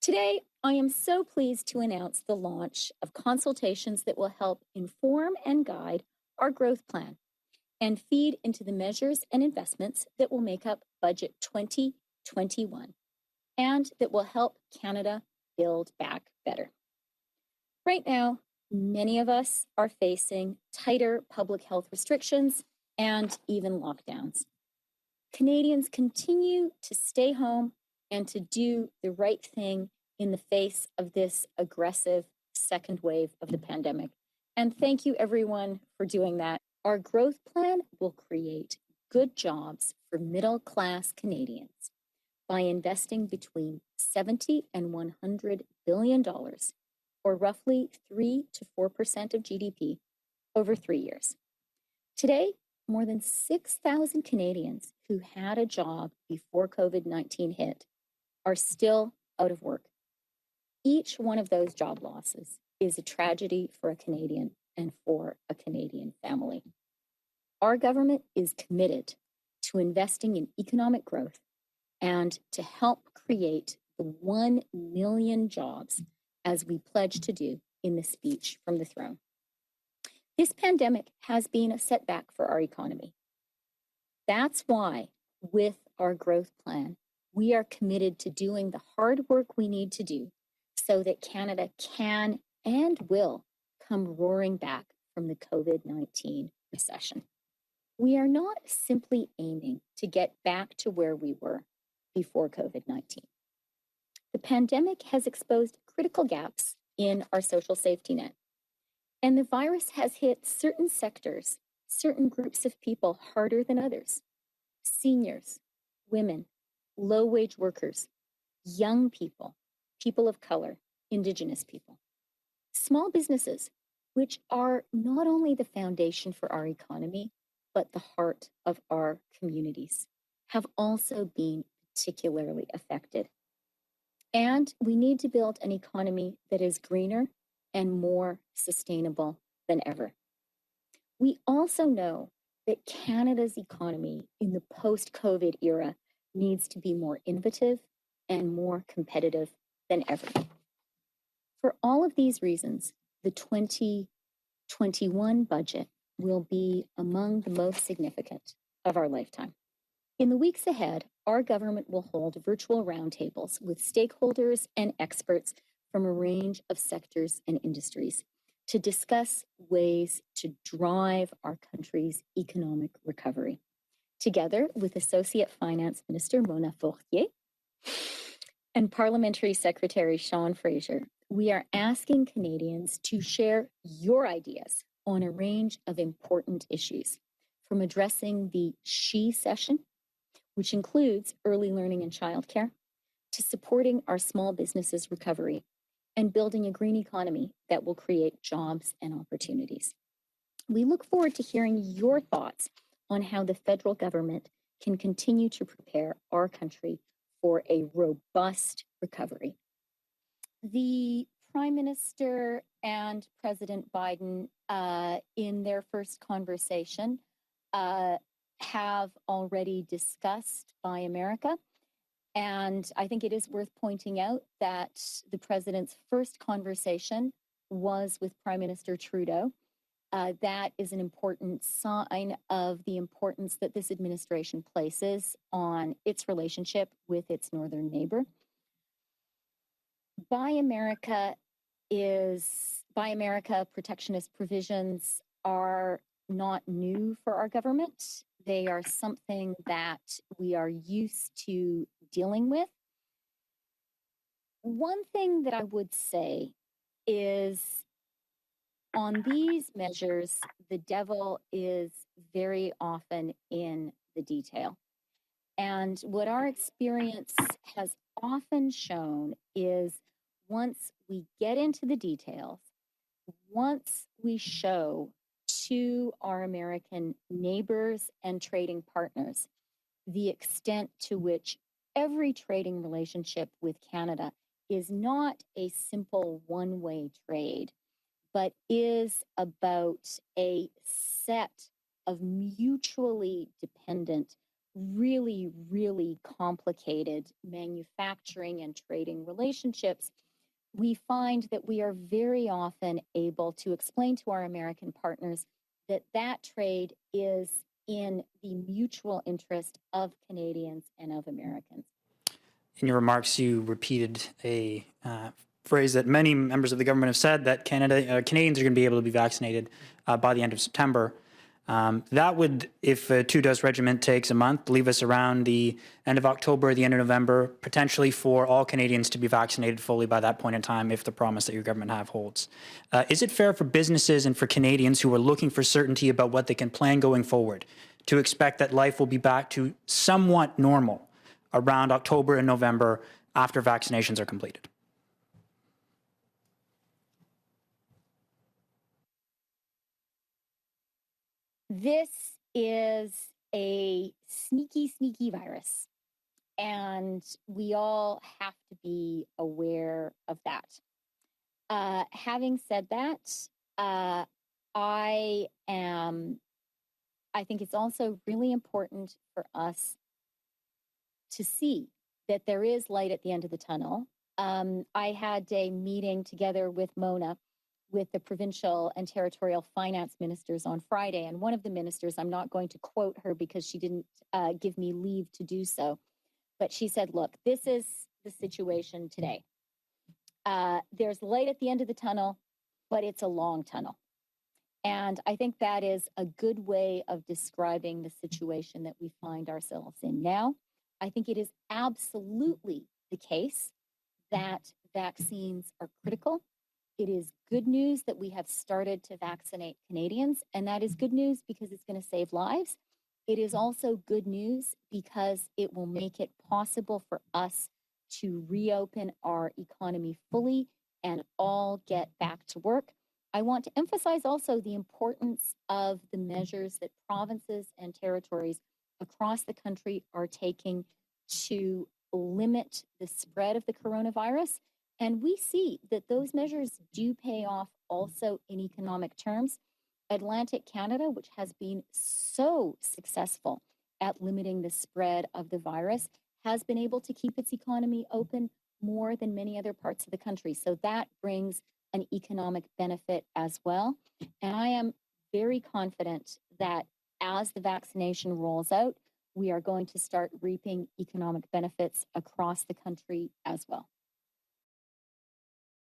Today, I am so pleased to announce the launch of consultations that will help inform and guide our growth plan and feed into the measures and investments that will make up Budget 2021 and that will help Canada build back better. Right now, many of us are facing tighter public health restrictions and even lockdowns. Canadians continue to stay home and to do the right thing in the face of this aggressive second wave of the pandemic. And thank you, everyone, for doing that. Our growth plan will create good jobs for middle class Canadians by investing between $70 and $100 billion, or roughly 3 to 4% of GDP, over 3 years. Today, more than 6,000 Canadians who had a job before COVID-19 hit are still out of work. Each one of those job losses is a tragedy for a Canadian and for a Canadian family. Our government is committed to investing in economic growth and to help create the 1 million jobs as we pledged to do in the speech from the throne. This pandemic has been a setback for our economy. That's why, with our growth plan, we are committed to doing the hard work we need to do so that Canada can and will come roaring back from the COVID-19 recession. We are not simply aiming to get back to where we were before COVID-19. The pandemic has exposed critical gaps in our social safety net. And the virus has hit certain sectors, certain groups of people harder than others. Seniors, women, low-wage workers, young people, people of color, Indigenous people. Small businesses, which are not only the foundation for our economy, but the heart of our communities, have also been particularly affected. And we need to build an economy that is greener and more sustainable than ever. We also know that Canada's economy in the post-COVID era needs to be more innovative and more competitive than ever. For all of these reasons, the 2021 budget will be among the most significant of our lifetime. In the weeks ahead, our government will hold virtual roundtables with stakeholders and experts from a range of sectors and industries to discuss ways to drive our country's economic recovery. Together with Associate Finance Minister Mona Fortier and Parliamentary Secretary Sean Fraser, we are asking Canadians to share your ideas on a range of important issues, from addressing the SHE session, which includes early learning and childcare, to supporting our small businesses' recovery and building a green economy that will create jobs and opportunities. We look forward to hearing your thoughts on how the federal government can continue to prepare our country for a robust recovery. The Prime Minister and President Biden, in their first conversation, have already discussed Buy America. And I think it is worth pointing out that the president's first conversation was with Prime Minister Trudeau. That is an important sign of the importance that this administration places on its relationship with its northern neighbor. Buy America protectionist provisions are not new for our government. They are something that we are used to dealing with. One thing that I would say is on these measures, the devil is very often in the detail. And what our experience has often shown is once we get into the details, once we show to our American neighbors and trading partners the extent to which every trading relationship with Canada is not a simple one-way trade, but is about a set of mutually dependent really, really complicated manufacturing and trading relationships, we find that we are very often able to explain to our American partners that that trade is in the mutual interest of Canadians and of Americans. In your remarks, you repeated a phrase that many members of the government have said, that Canadians are going to be able to be vaccinated by the end of September. That would, if a two-dose regimen takes a month, leave us around the end of October, the end of November, potentially for all Canadians to be vaccinated fully by that point in time, if the promise that your government have holds. Is it fair for businesses and for Canadians who are looking for certainty about what they can plan going forward to expect that life will be back to somewhat normal around October and November after vaccinations are completed? This is a sneaky, sneaky virus, and we all have to be aware of that. Having said that, uh, I am. I think it's also really important for us to see that there is light at the end of the tunnel. I had a meeting together with Mona, with the provincial and territorial finance ministers on Friday. And one of the ministers, I'm not going to quote her because she didn't give me leave to do so, but she said, look, this is the situation today. There's light at the end of the tunnel, but it's a long tunnel. And I think that is a good way of describing the situation that we find ourselves in now. I think it is absolutely the case that vaccines are critical. It is good news that we have started to vaccinate Canadians, and that is good news because it's going to save lives. It is also good news because it will make it possible for us to reopen our economy fully and all get back to work. I want to emphasize also the importance of the measures that provinces and territories across the country are taking to limit the spread of the coronavirus. And we see that those measures do pay off also in economic terms. Atlantic Canada, which has been so successful at limiting the spread of the virus, has been able to keep its economy open more than many other parts of the country. So that brings an economic benefit as well. And I am very confident that as the vaccination rolls out, we are going to start reaping economic benefits across the country as well.